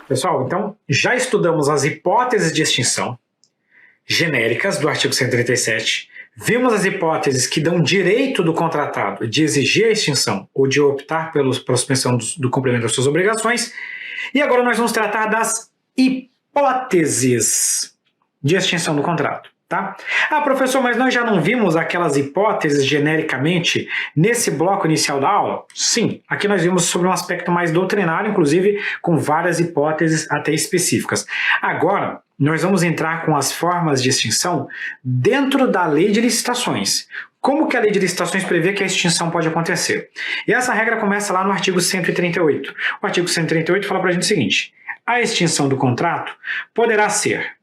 Pessoal, então já estudamos as hipóteses de extinção genéricas do artigo 137, vimos as hipóteses que dão direito do contratado de exigir a extinção ou de optar pela suspensão do cumprimento das suas obrigações, e agora nós vamos tratar das hipóteses de extinção do contrato. Tá? Ah, professor, mas nós já não vimos aquelas hipóteses genericamente nesse bloco inicial da aula? Sim, aqui nós vimos sobre um aspecto mais doutrinário, inclusive com várias hipóteses até específicas. Agora, nós vamos entrar com as formas de extinção dentro da lei de licitações. Como que a lei de licitações prevê que a extinção pode acontecer? E essa regra começa lá no artigo 138. O artigo 138 fala para a gente o seguinte: a extinção do contrato poderá ser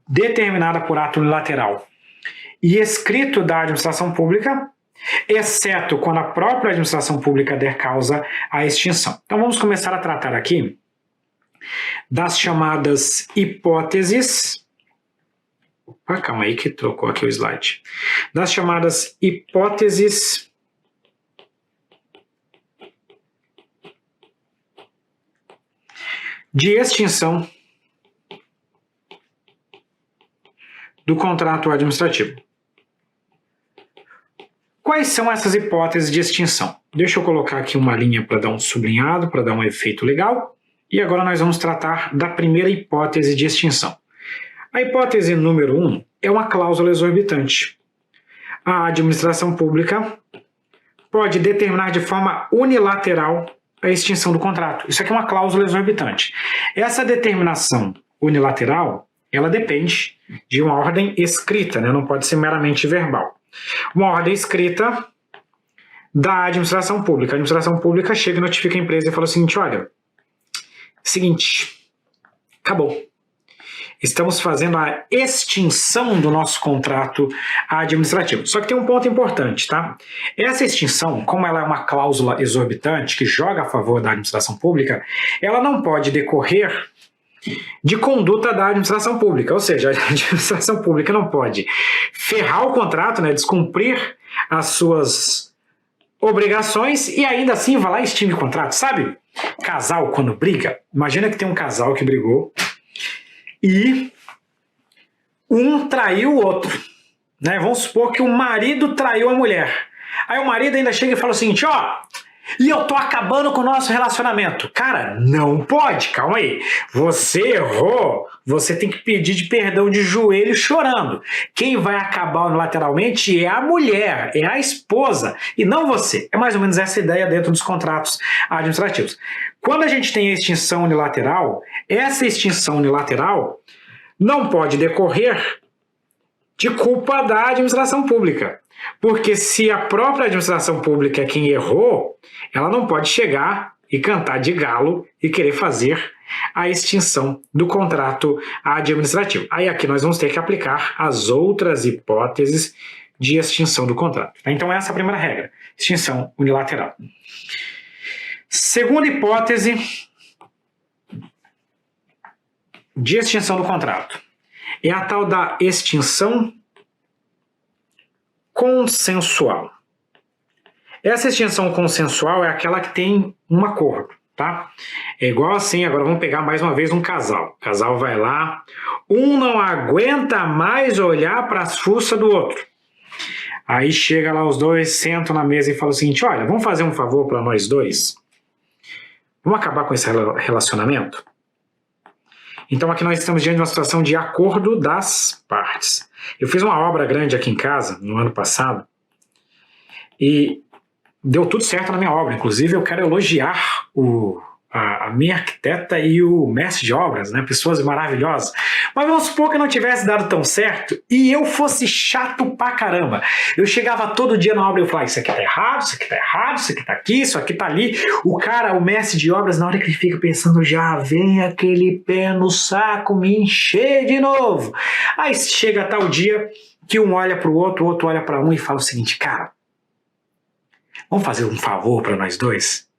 determinada por ato unilateral e escrito da administração pública, exceto quando a própria administração pública der causa à extinção. Então vamos começar a tratar aqui das chamadas hipóteses. Opa, calma aí que trocou aqui o slide. Das chamadas hipóteses de extinção do contrato administrativo. Quais são essas hipóteses de extinção? Deixa eu colocar aqui uma linha para dar um sublinhado, para dar um efeito legal. E agora nós vamos tratar da primeira hipótese de extinção. A hipótese número 1 é uma cláusula exorbitante. A administração pública pode determinar de forma unilateral a extinção do contrato. Isso aqui é uma cláusula exorbitante. Essa determinação unilateral, ela depende de uma ordem escrita, né? Não pode ser meramente verbal. Uma ordem escrita da administração pública. A administração pública chega e notifica a empresa e fala o seguinte: olha, seguinte, acabou. Estamos fazendo a extinção do nosso contrato administrativo. Só que tem um ponto importante, tá? Essa extinção, como ela é uma cláusula exorbitante que joga a favor da administração pública, ela não pode decorrer de conduta da administração pública, ou seja, a administração pública não pode ferrar o contrato, né, descumprir as suas obrigações e ainda assim vai lá e extingue o contrato, sabe? Casal quando briga, imagina que tem um casal que brigou e um traiu o outro, né? Vamos supor que o marido traiu a mulher, aí o marido ainda chega e fala o seguinte: ó, e eu tô acabando com o nosso relacionamento. Cara, não pode, calma aí. Você errou, você tem que pedir de perdão de joelho chorando. Quem vai acabar unilateralmente é a mulher, é a esposa, e não você. É mais ou menos essa ideia dentro dos contratos administrativos. Quando a gente tem a extinção unilateral, essa extinção unilateral não pode decorrer de culpa da administração pública. Porque se a própria administração pública é quem errou, ela não pode chegar e cantar de galo e querer fazer a extinção do contrato administrativo. Aí aqui nós vamos ter que aplicar as outras hipóteses de extinção do contrato. Então essa é a primeira regra, extinção unilateral. Segunda hipótese de extinção do contrato é a tal da extinção consensual. Essa extinção consensual é aquela que tem um acordo, tá? É igual assim, agora vamos pegar mais uma vez um casal. O casal vai lá, um não aguenta mais olhar para as fuças do outro. Aí chega lá os dois, sentam na mesa e falam o seguinte: olha, vamos fazer um favor para nós dois? Vamos acabar com esse relacionamento? Então aqui nós estamos diante de uma situação de acordo das partes. Eu fiz uma obra grande aqui em casa no ano passado e deu tudo certo na minha obra. Inclusive eu quero elogiar a minha arquiteta e o mestre de obras, né? Pessoas maravilhosas. Mas vamos supor que não tivesse dado tão certo e eu fosse chato pra caramba. Eu chegava todo dia na obra e eu falava: isso aqui tá errado, isso aqui tá errado, isso aqui tá aqui, isso aqui tá ali. O cara, o mestre de obras, na hora que ele fica pensando, já vem aquele pé no saco me encher de novo. Aí chega tal dia que um olha pro outro, o outro olha pra um e fala o seguinte: cara, vamos fazer um favor pra nós dois?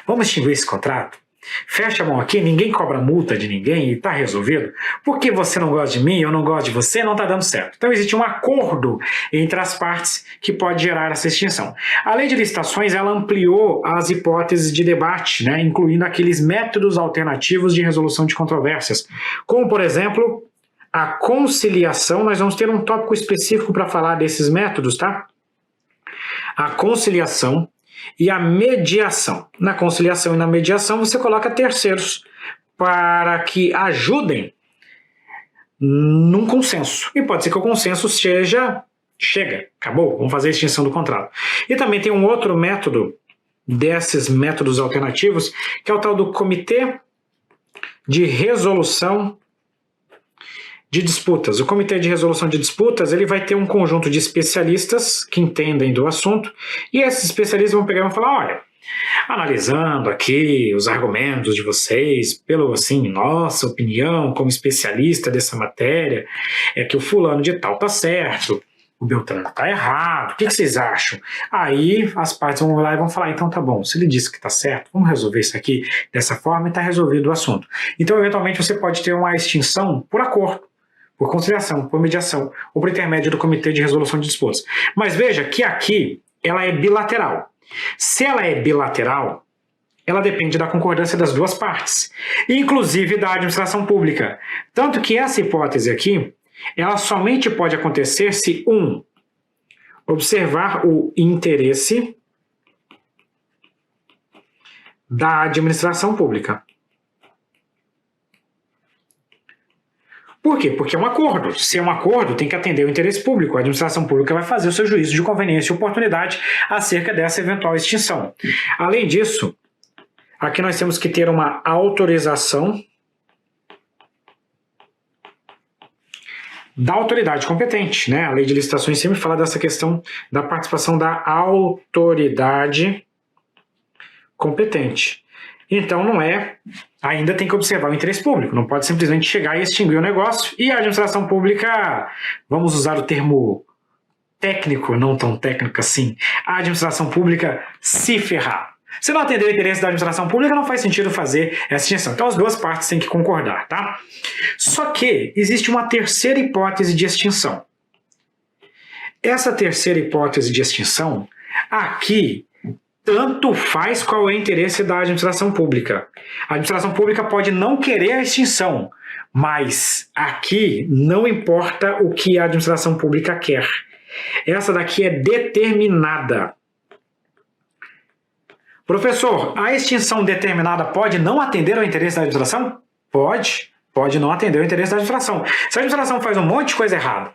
Vamos extinguir esse contrato? fecha a mão aqui, ninguém cobra multa de ninguém e está resolvido, porque você não gosta de mim, eu não gosto de você, não está dando certo. Então existe um acordo entre as partes que pode gerar essa extinção. A lei de licitações ela ampliou as hipóteses de debate, né, incluindo aqueles métodos alternativos de resolução de controvérsias, como por exemplo a conciliação. Nós vamos ter um tópico específico para falar desses métodos, tá? A conciliação e a mediação. Na conciliação e na mediação você coloca terceiros para que ajudem num consenso. E pode ser que o consenso chega, acabou, vamos fazer a extinção do contrato. E também tem um outro método desses métodos alternativos, que é o tal do Comitê de Resolução de Disputas. O Comitê de Resolução de Disputas ele vai ter um conjunto de especialistas que entendem do assunto, e esses especialistas vão pegar e vão falar, olha, analisando aqui os argumentos de vocês, pelo assim, nossa opinião como especialista dessa matéria, é que o fulano de tal tá certo, o Beltrano tá errado, o que vocês acham? Aí as partes vão lá e vão falar, então tá bom, se ele disse que tá certo, vamos resolver isso aqui dessa forma e tá resolvido o assunto. Então, eventualmente, você pode ter uma extinção por acordo, por conciliação, por mediação, ou por intermédio do Comitê de Resolução de Disputas. Mas veja que aqui ela é bilateral. Se ela é bilateral, ela depende da concordância das duas partes, inclusive da administração pública. Tanto que essa hipótese aqui, ela somente pode acontecer se, observar o interesse da administração pública. Por quê? Porque é um acordo. Se é um acordo, tem que atender o interesse público. A administração pública vai fazer o seu juízo de conveniência e oportunidade acerca dessa eventual extinção. Além disso, aqui nós temos que ter uma autorização da autoridade competente, né? A lei de licitações sempre fala dessa questão da participação da autoridade competente. Então ainda tem que observar o interesse público, não pode simplesmente chegar e extinguir o negócio e a administração pública, vamos usar o termo técnico, não tão técnico assim, a administração pública se ferrar. Se não atender o interesse da administração pública, não faz sentido fazer essa extinção. Então as duas partes têm que concordar, tá? Só que existe uma terceira hipótese de extinção. Essa terceira hipótese de extinção, aqui, tanto faz qual é o interesse da administração pública. A administração pública pode não querer a extinção, mas aqui não importa o que a administração pública quer. Essa daqui é determinada. Professor, a extinção determinada pode não atender ao interesse da administração? Pode não atender ao interesse da administração. Se a administração faz um monte de coisa errada,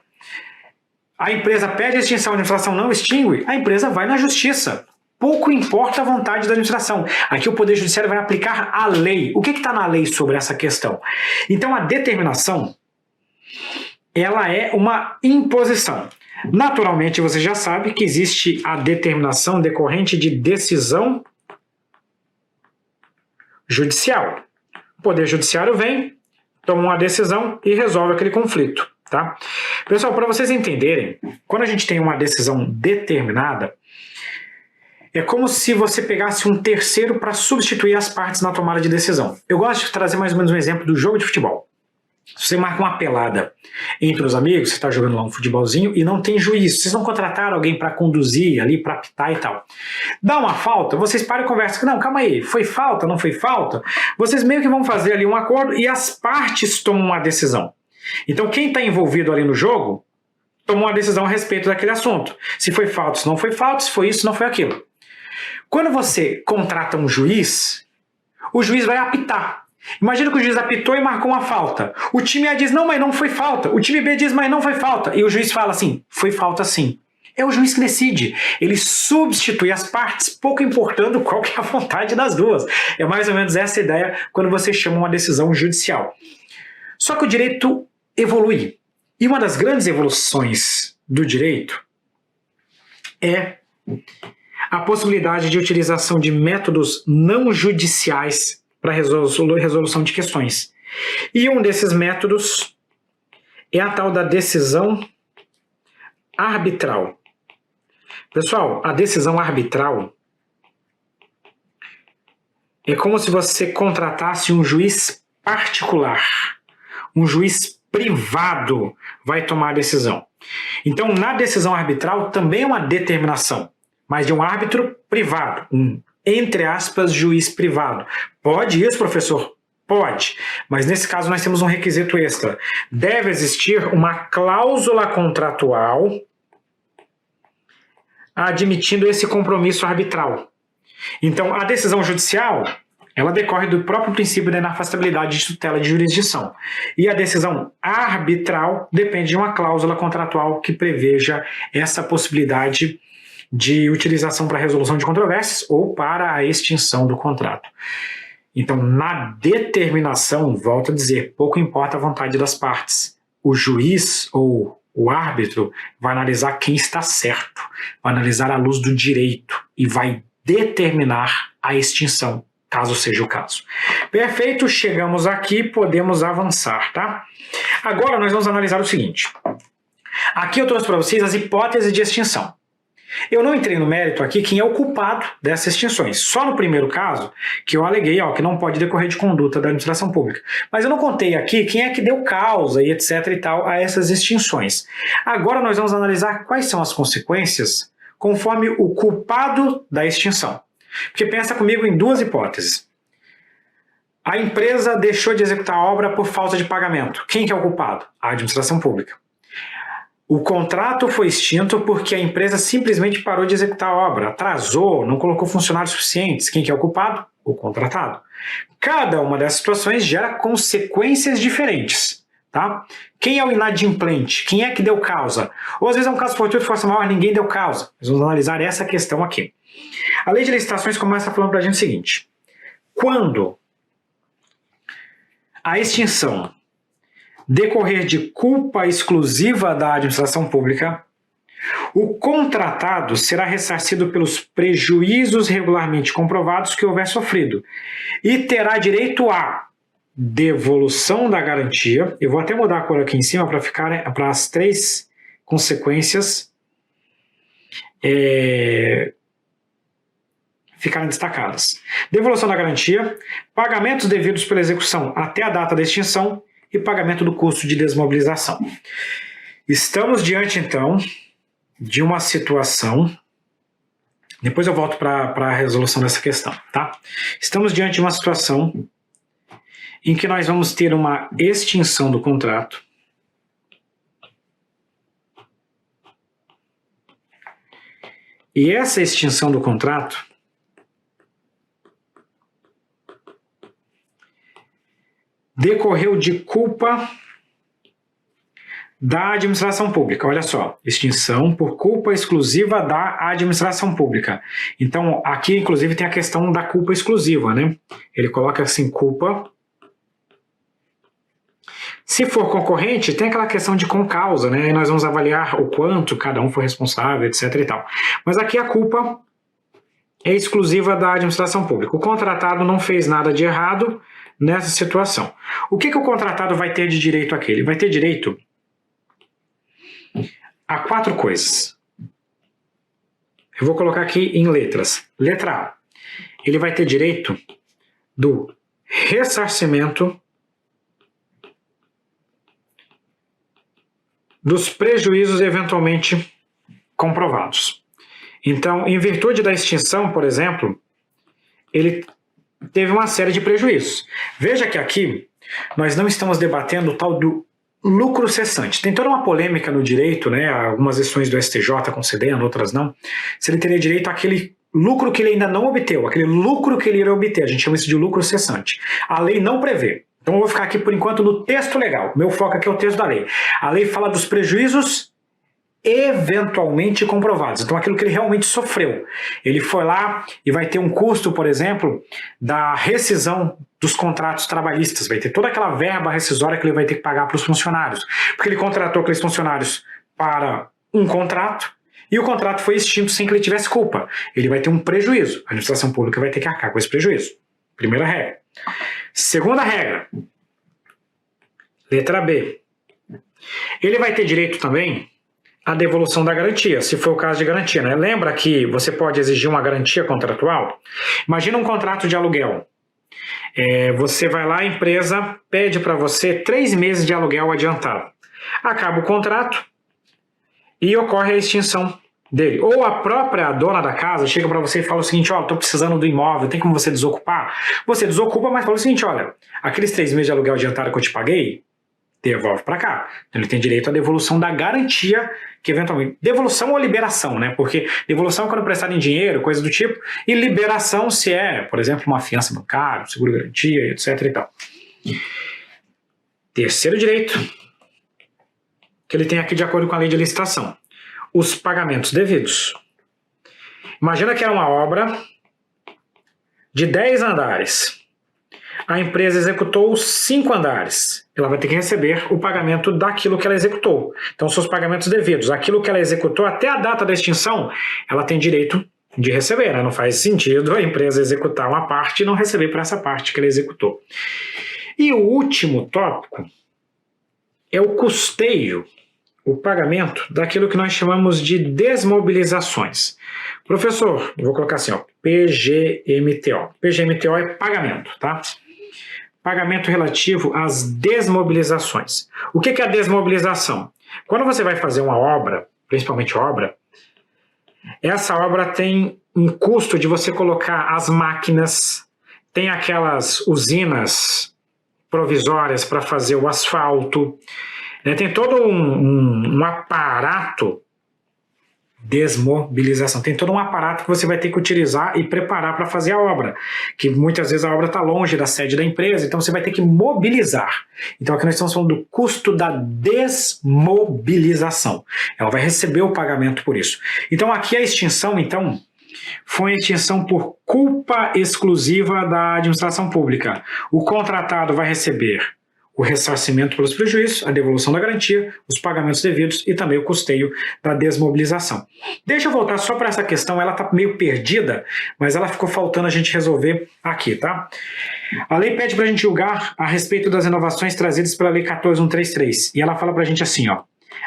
a empresa pede a extinção, a administração não extingue, a empresa vai na justiça. Pouco importa a vontade da administração. Aqui o Poder Judiciário vai aplicar a lei. O que está na lei sobre essa questão? Então a determinação, ela é uma imposição. Naturalmente você já sabe que existe a determinação decorrente de decisão judicial. O Poder Judiciário vem, toma uma decisão e resolve aquele conflito. Tá? Pessoal, para vocês entenderem, quando a gente tem uma decisão determinada, é como se você pegasse um terceiro para substituir as partes na tomada de decisão. Eu gosto de trazer mais ou menos um exemplo do jogo de futebol. Se você marca uma pelada entre os amigos, você está jogando lá um futebolzinho e não tem juiz, vocês não contrataram alguém para conduzir ali, para apitar e tal. Dá uma falta, vocês param e conversam. Não, calma aí, foi falta, não foi falta? Vocês meio que vão fazer ali um acordo e as partes tomam uma decisão. Então quem está envolvido ali no jogo tomou uma decisão a respeito daquele assunto. Se foi falta, se não foi falta, se foi isso, se não foi aquilo. Quando você contrata um juiz, o juiz vai apitar. Imagina que o juiz apitou e marcou uma falta. O time A diz, não, mas não foi falta. O time B diz, mas não foi falta. E o juiz fala assim, foi falta sim. É o juiz que decide. Ele substitui as partes, pouco importando qual que é a vontade das duas. É mais ou menos essa a ideia quando você chama uma decisão judicial. Só que o direito evolui. E uma das grandes evoluções do direito é a possibilidade de utilização de métodos não judiciais para resolução de questões. E um desses métodos é a tal da decisão arbitral. Pessoal, a decisão arbitral é como se você contratasse um juiz particular. Um juiz privado vai tomar a decisão. Então, na decisão arbitral também é uma determinação, mas de um árbitro privado, um, entre aspas, juiz privado. Pode isso, professor? Pode, mas nesse caso nós temos um requisito extra. Deve existir uma cláusula contratual admitindo esse compromisso arbitral. Então, a decisão judicial, ela decorre do próprio princípio da inafastabilidade de tutela de jurisdição. E a decisão arbitral depende de uma cláusula contratual que preveja essa possibilidade de utilização para resolução de controvérsias ou para a extinção do contrato. Então, na determinação, volto a dizer, pouco importa a vontade das partes. O juiz ou o árbitro vai analisar quem está certo, vai analisar à luz do direito e vai determinar a extinção, caso seja o caso. Perfeito, chegamos aqui, podemos avançar, tá? Agora nós vamos analisar o seguinte. Aqui eu trouxe para vocês as hipóteses de extinção. Eu não entrei no mérito aqui quem é o culpado dessas extinções. Só no primeiro caso que eu aleguei que não pode decorrer de conduta da administração pública. Mas eu não contei aqui quem é que deu causa e etc e tal a essas extinções. Agora nós vamos analisar quais são as consequências conforme o culpado da extinção. Porque pensa comigo em duas hipóteses. A empresa deixou de executar a obra por falta de pagamento. Quem que é o culpado? A administração pública. O contrato foi extinto porque a empresa simplesmente parou de executar a obra, atrasou, não colocou funcionários suficientes. Quem que é o culpado? O contratado. Cada uma dessas situações gera consequências diferentes. Tá? Quem é o inadimplente? Quem é que deu causa? Ou às vezes é um caso fortuito de força maior, ninguém deu causa. Nós vamos analisar essa questão aqui. A lei de licitações começa falando para a gente o seguinte. Quando a extinção decorrer de culpa exclusiva da administração pública, o contratado será ressarcido pelos prejuízos regularmente comprovados que houver sofrido e terá direito à devolução da garantia. Eu vou até mudar a cor aqui em cima para ficar para as três consequências ficarem destacadas. Devolução da garantia, pagamentos devidos pela execução até a data da extinção e pagamento do custo de desmobilização. Estamos diante, então, de uma situação... Depois eu volto para a resolução dessa questão, tá? Estamos diante de uma situação em que nós vamos ter uma extinção do contrato e essa extinção do contrato decorreu de culpa da administração pública. Olha só, extinção por culpa exclusiva da administração pública. Então, aqui, inclusive, tem a questão da culpa exclusiva, né? Ele coloca assim, culpa. Se for concorrente, tem aquela questão de concausa, né? E nós vamos avaliar o quanto cada um foi responsável, etc e tal. Mas aqui a culpa é exclusiva da administração pública. O contratado não fez nada de errado nessa situação. O que o contratado vai ter de direito aqui? Ele vai ter direito a 4 coisas. Eu vou colocar aqui em letras. Letra A. Ele vai ter direito do ressarcimento dos prejuízos eventualmente comprovados. Então, em virtude da extinção, por exemplo, ele teve uma série de prejuízos. Veja que aqui nós não estamos debatendo o tal do lucro cessante. Tem toda uma polêmica no direito, né? Algumas decisões do STJ concedendo, outras não. Se ele teria direito àquele lucro que ele ainda não obteve, aquele lucro que ele irá obter. A gente chama isso de lucro cessante. A lei não prevê. Então eu vou ficar aqui por enquanto no texto legal. Meu foco aqui é o texto da lei. A lei fala dos prejuízos eventualmente comprovados. Então aquilo que ele realmente sofreu. Ele foi lá e vai ter um custo, por exemplo, da rescisão dos contratos trabalhistas. Vai ter toda aquela verba rescisória que ele vai ter que pagar para os funcionários. Porque ele contratou aqueles funcionários para um contrato e o contrato foi extinto sem que ele tivesse culpa. Ele vai ter um prejuízo. A administração pública vai ter que arcar com esse prejuízo. Primeira regra. Segunda regra. Letra B. Ele vai ter direito também à devolução da garantia, se for o caso de garantia, né? Lembra que você pode exigir uma garantia contratual? Imagina um contrato de aluguel. Você vai lá, a empresa pede para você 3 meses de aluguel adiantado. Acaba o contrato e ocorre a extinção dele. Ou a própria dona da casa chega para você e fala o seguinte: estou precisando do imóvel, tem como você desocupar? Você desocupa, mas fala o seguinte: olha, aqueles 3 meses de aluguel adiantado que eu te paguei, devolve para cá. Então, ele tem direito à devolução da garantia, que eventualmente... Devolução ou liberação, né? Porque devolução é quando prestado em dinheiro, coisa do tipo, e liberação se é, por exemplo, uma fiança bancária, seguro-garantia, etc. e tal. Terceiro direito que ele tem aqui de acordo com a lei de licitação: os pagamentos devidos. Imagina que é uma obra de 10 andares. A empresa executou 5 andares. Ela vai ter que receber o pagamento daquilo que ela executou. Então, são os pagamentos devidos. Aquilo que ela executou até a data da extinção, ela tem direito de receber, né? Não faz sentido a empresa executar uma parte e não receber para essa parte que ela executou. E o último tópico é o custeio, o pagamento daquilo que nós chamamos de desmobilizações. Professor, eu vou colocar assim, PGMTO. PGMTO é pagamento, tá? Pagamento relativo às desmobilizações. O que é a desmobilização? Quando você vai fazer uma obra, principalmente obra, essa obra tem um custo de você colocar as máquinas, tem aquelas usinas provisórias para fazer o asfalto, tem todo um aparato, desmobilização, tem todo um aparato que você vai ter que utilizar e preparar para fazer a obra, que muitas vezes a obra está longe da sede da empresa, então você vai ter que mobilizar. Então aqui nós estamos falando do custo da desmobilização. Ela vai receber o pagamento por isso. Então aqui a extinção, então, foi a extinção por culpa exclusiva da administração pública. O contratado vai receber o ressarcimento pelos prejuízos, a devolução da garantia, os pagamentos devidos e também o custeio da desmobilização. Deixa eu voltar só para essa questão, ela está meio perdida, mas ela ficou faltando a gente resolver aqui, tá? A lei pede para a gente julgar a respeito das inovações trazidas pela Lei 14.133, e ela fala para a gente assim,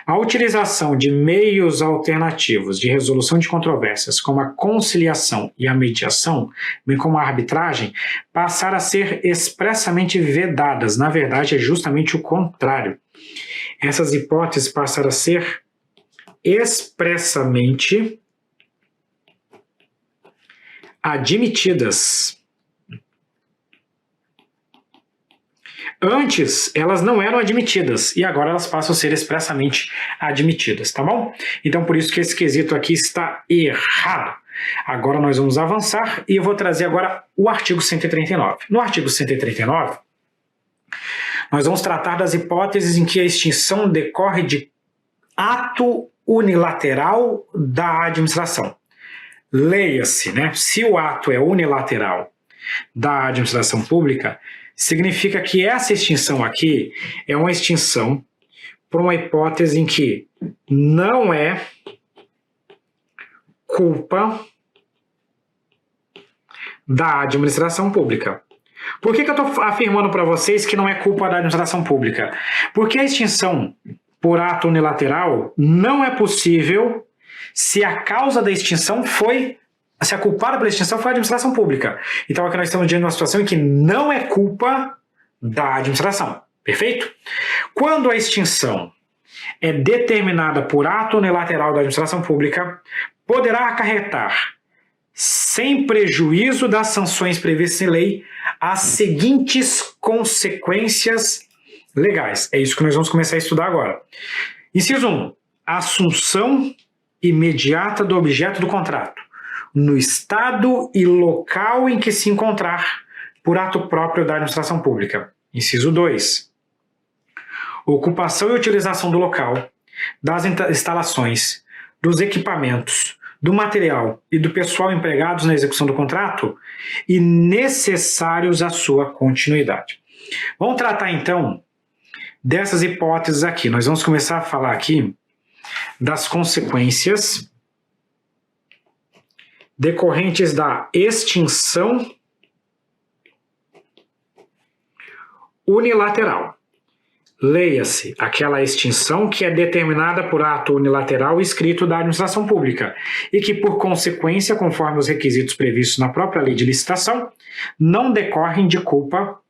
a utilização de meios alternativos de resolução de controvérsias, como a conciliação e a mediação, bem como a arbitragem, passaram a ser expressamente vedadas. Na verdade, é justamente o contrário. Essas hipóteses passaram a ser expressamente admitidas. Antes, elas não eram admitidas e agora elas passam a ser expressamente admitidas, tá bom? Então, por isso que esse quesito aqui está errado. Agora nós vamos avançar e eu vou trazer agora o artigo 139. No artigo 139, nós vamos tratar das hipóteses em que a extinção decorre de ato unilateral da administração. Leia-se, né? Se o ato é unilateral da administração pública, significa que essa extinção aqui é uma extinção por uma hipótese em que não é culpa da administração pública. Por que eu estou afirmando para vocês que não é culpa da administração pública? Porque a extinção por ato unilateral não é possível se a causa da extinção se a culpada pela extinção foi a administração pública. Então aqui nós estamos diante de uma situação em que não é culpa da administração. Perfeito? Quando a extinção é determinada por ato unilateral da administração pública, poderá acarretar, sem prejuízo das sanções previstas em lei, as seguintes consequências legais. É isso que nós vamos começar a estudar agora. Inciso 1. Assunção imediata do objeto do contrato, no estado e local em que se encontrar, por ato próprio da administração pública. Inciso 2. Ocupação e utilização do local, das instalações, dos equipamentos, do material e do pessoal empregados na execução do contrato e necessários à sua continuidade. Vamos tratar então dessas hipóteses aqui. Nós vamos começar a falar aqui das consequências decorrentes da extinção unilateral. leia-se aquela extinção que é determinada por ato unilateral escrito da administração pública e que, por consequência, conforme os requisitos previstos na própria lei de licitação, não decorrem de culpa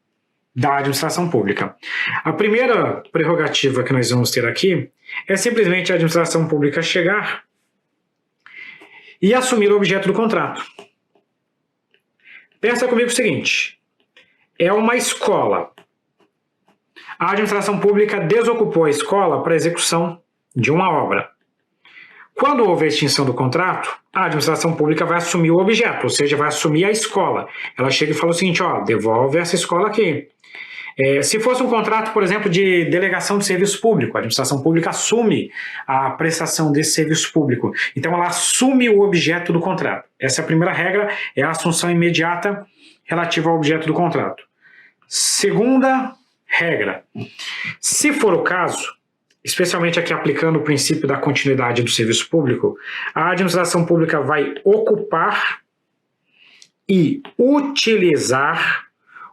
da administração pública. A primeira prerrogativa que nós vamos ter aqui é simplesmente a administração pública chegar e assumir o objeto do contrato. Pensa comigo o seguinte, é uma escola. A administração pública desocupou a escola para execução de uma obra. Quando houve a extinção do contrato, a administração pública vai assumir o objeto, ou seja, vai assumir a escola. Ela chega e fala o seguinte, ó, devolve essa escola aqui. Se fosse um contrato, por exemplo, de delegação de serviço público, a administração pública assume a prestação desse serviço público. Então, ela assume o objeto do contrato. Essa é a primeira regra, é a assunção imediata relativa ao objeto do contrato. Segunda regra, se for o caso, especialmente aqui aplicando o princípio da continuidade do serviço público, a administração pública vai ocupar e utilizar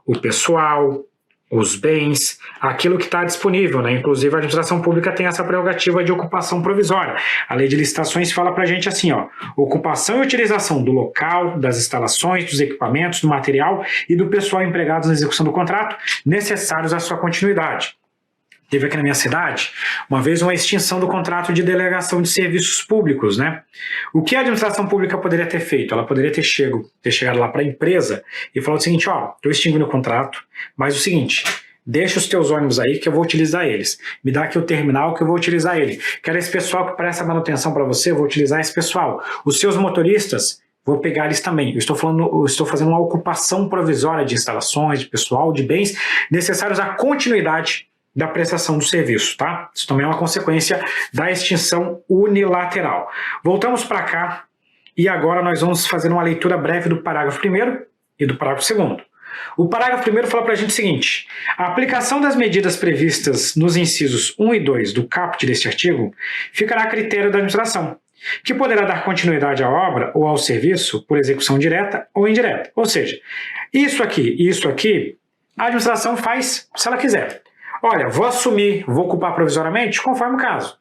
o pessoal, os bens, aquilo que está disponível, né? Inclusive a administração pública tem essa prerrogativa de ocupação provisória. A lei de licitações fala para a gente assim, ó, ocupação e utilização do local, das instalações, dos equipamentos, do material e do pessoal empregados na execução do contrato, necessários à sua continuidade. Teve aqui na minha cidade, uma vez, uma extinção do contrato de delegação de serviços públicos, né? O que a administração pública poderia ter feito? Ela poderia ter chegado lá para a empresa e falado o seguinte, ó, estou extinguindo o contrato, mas o seguinte, deixa os teus ônibus aí que eu vou utilizar eles. Me dá aqui o terminal que eu vou utilizar ele. Quero esse pessoal que presta manutenção para você, eu vou utilizar esse pessoal. Os seus motoristas, vou pegar eles também. Eu estou fazendo uma ocupação provisória de instalações, de pessoal, de bens necessários à continuidade da prestação do serviço, tá? Isso também é uma consequência da extinção unilateral. Voltamos para cá e agora nós vamos fazer uma leitura breve do parágrafo 1º e do parágrafo 2º. O parágrafo 1º fala para a gente o seguinte, a aplicação das medidas previstas nos incisos 1 e 2 do caput deste artigo ficará a critério da administração, que poderá dar continuidade à obra ou ao serviço por execução direta ou indireta. Ou seja, isso aqui, a administração faz se ela quiser. Olha, vou assumir, vou ocupar provisoriamente, conforme o caso.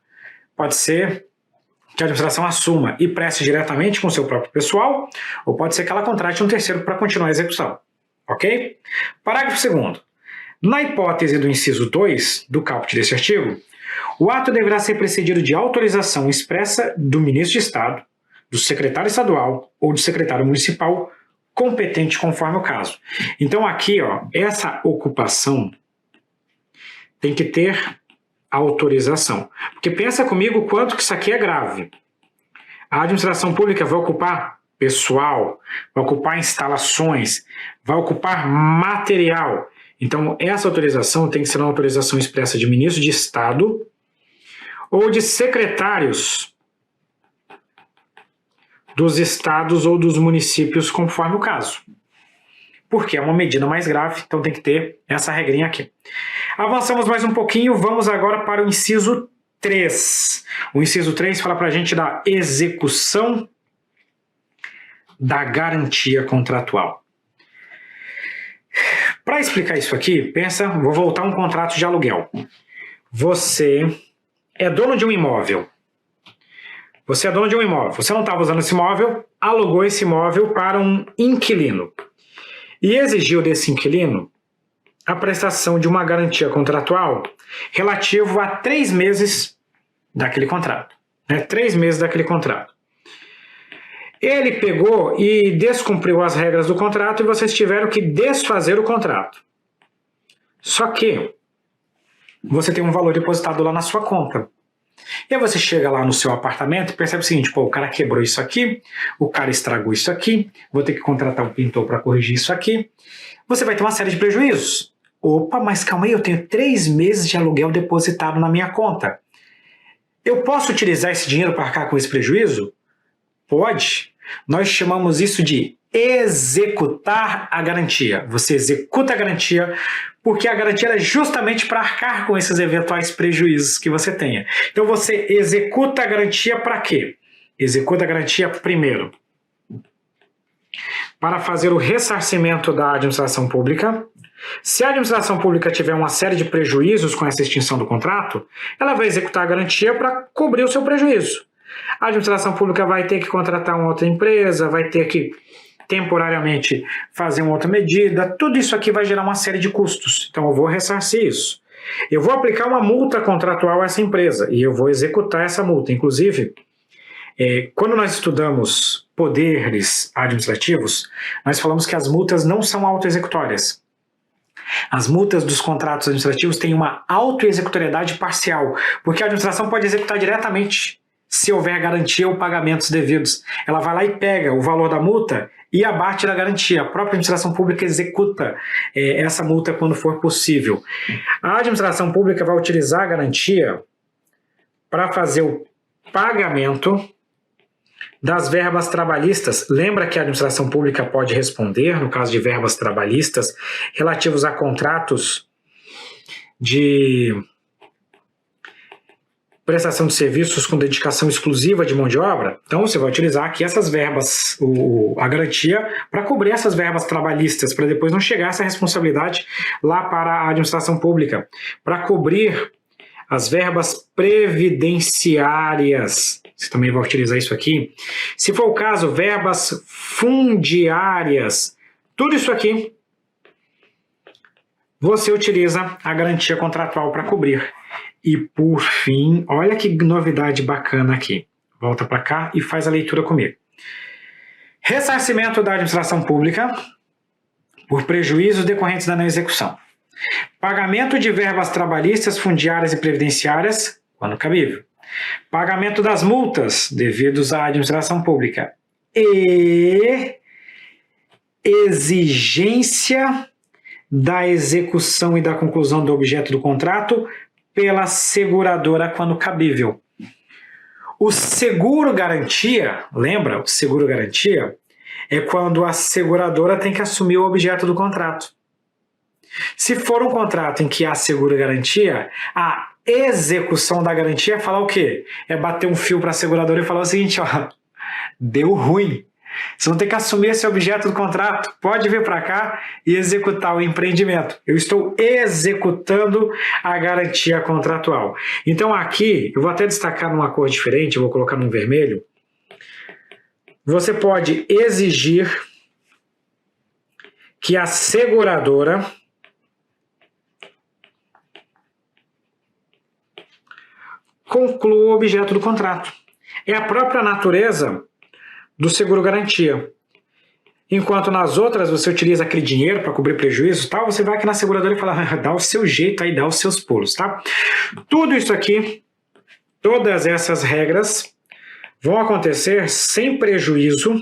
Pode ser que a administração assuma e preste diretamente com o seu próprio pessoal, ou pode ser que ela contrate um terceiro para continuar a execução. Ok? Parágrafo 2º. Na hipótese do inciso 2 do caput deste artigo, o ato deverá ser precedido de autorização expressa do ministro de Estado, do secretário estadual ou do secretário municipal competente conforme o caso. Então aqui, ó, essa ocupação tem que ter autorização. Porque pensa comigo o quanto que isso aqui é grave. A administração pública vai ocupar pessoal, vai ocupar instalações, vai ocupar material. Então, essa autorização tem que ser uma autorização expressa de ministro de Estado ou de secretários dos estados ou dos municípios, conforme o caso. Porque é uma medida mais grave, então tem que ter essa regrinha aqui. Avançamos mais um pouquinho, vamos agora para o inciso 3. O inciso 3 fala para a gente da execução da garantia contratual. Para explicar isso aqui, pensa, vou voltar a um contrato de aluguel. Você é dono de um imóvel. Você não estava usando esse imóvel, alugou esse imóvel para um inquilino. E exigiu desse inquilino a prestação de uma garantia contratual relativo a 3 meses daquele contrato. 3 meses daquele contrato. Ele pegou e descumpriu as regras do contrato e vocês tiveram que desfazer o contrato. Só que você tem um valor depositado lá na sua conta. E aí você chega lá no seu apartamento e percebe o seguinte, pô, o cara quebrou isso aqui, o cara estragou isso aqui, vou ter que contratar um pintor para corrigir isso aqui. Você vai ter uma série de prejuízos. Opa, mas calma aí, eu tenho 3 meses de aluguel depositado na minha conta. Eu posso utilizar esse dinheiro para arcar com esse prejuízo? Pode. Nós chamamos isso de executar a garantia. Você executa a garantia porque a garantia é justamente para arcar com esses eventuais prejuízos que você tenha. Então você executa a garantia para quê? Executa a garantia primeiro para fazer o ressarcimento da administração pública Se a administração pública tiver uma série de prejuízos com essa extinção do contrato, ela vai executar a garantia para cobrir o seu prejuízo. A administração pública vai ter que contratar uma outra empresa, vai ter que temporariamente fazer uma outra medida, tudo isso aqui vai gerar uma série de custos, então eu vou ressarcir isso. Eu vou aplicar uma multa contratual a essa empresa e eu vou executar essa multa. Inclusive, quando nós estudamos poderes administrativos, nós falamos que as multas não são autoexecutórias. As multas dos contratos administrativos têm uma autoexecutoriedade parcial, porque a administração pode executar diretamente se houver garantia ou pagamentos devidos. Ela vai lá e pega o valor da multa e abate da garantia. A própria administração pública executa essa multa quando for possível. A administração pública vai utilizar a garantia para fazer o pagamento das verbas trabalhistas. Lembra que a administração pública pode responder, no caso de verbas trabalhistas, relativos a contratos de prestação de serviços com dedicação exclusiva de mão de obra. Então você vai utilizar aqui essas verbas, a garantia, para cobrir essas verbas trabalhistas, para depois não chegar essa responsabilidade lá para a administração pública. Para cobrir as verbas previdenciárias, você também vai utilizar isso aqui. Se for o caso, verbas fundiárias, tudo isso aqui, você utiliza a garantia contratual para cobrir. E por fim, olha que novidade bacana aqui. Volta para cá e faz a leitura comigo. Ressarcimento da administração pública por prejuízos decorrentes da não execução. Pagamento de verbas trabalhistas, fundiárias e previdenciárias, quando cabível. Pagamento das multas devidos à administração pública. E exigência da execução e da conclusão do objeto do contrato pela seguradora quando cabível. O seguro-garantia, lembra? O seguro-garantia é quando a seguradora tem que assumir o objeto do contrato. Se for um contrato em que há seguro-garantia, a execução da garantia é falar o quê? É bater um fio para a seguradora e falar o seguinte, ó, deu ruim. Vocês vão ter que assumir esse objeto do contrato, pode vir para cá e executar o empreendimento. Eu estou executando a garantia contratual. Então aqui, eu vou até destacar numa cor diferente, eu vou colocar num vermelho. Você pode exigir que a seguradora conclua o objeto do contrato. É a própria natureza do seguro-garantia. Enquanto nas outras você utiliza aquele dinheiro para cobrir prejuízos e tal, você vai aqui na seguradora e fala, dá o seu jeito aí, dá os seus pulos, tá? Tudo isso aqui, todas essas regras vão acontecer sem prejuízo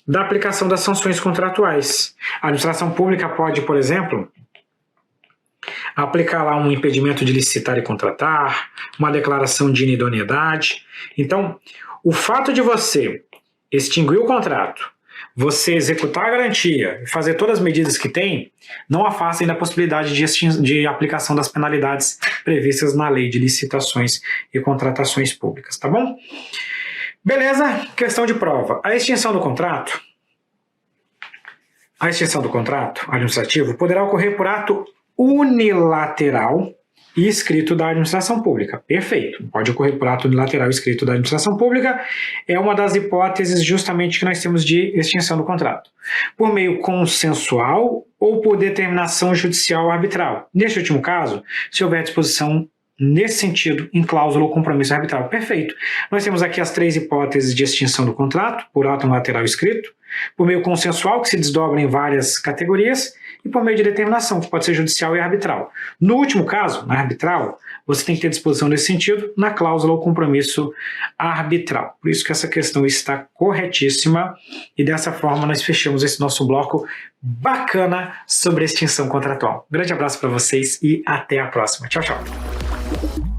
da aplicação das sanções contratuais. A administração pública pode, por exemplo, aplicar lá um impedimento de licitar e contratar, uma declaração de inidoneidade. Então, o fato de você extinguir o contrato, você executar a garantia e fazer todas as medidas que tem, não afastem da possibilidade de aplicação das penalidades previstas na Lei de Licitações e Contratações Públicas, tá bom? Beleza? Questão de prova. A extinção do contrato administrativo poderá ocorrer por ato unilateral e escrito da administração pública. Perfeito. Pode ocorrer por ato unilateral e escrito da administração pública. É uma das hipóteses justamente que nós temos de extinção do contrato. Por meio consensual ou por determinação judicial arbitral. Neste último caso, se houver disposição nesse sentido, em cláusula ou compromisso arbitral. Perfeito. Nós temos aqui as 3 hipóteses de extinção do contrato, por ato unilateral escrito, por meio consensual, que se desdobra em várias categorias, e por meio de determinação, que pode ser judicial e arbitral. No último caso, na arbitral, você tem que ter disposição nesse sentido, na cláusula ou compromisso arbitral. Por isso que essa questão está corretíssima, e dessa forma nós fechamos esse nosso bloco bacana sobre extinção contratual. Um grande abraço para vocês e até a próxima. Tchau, tchau.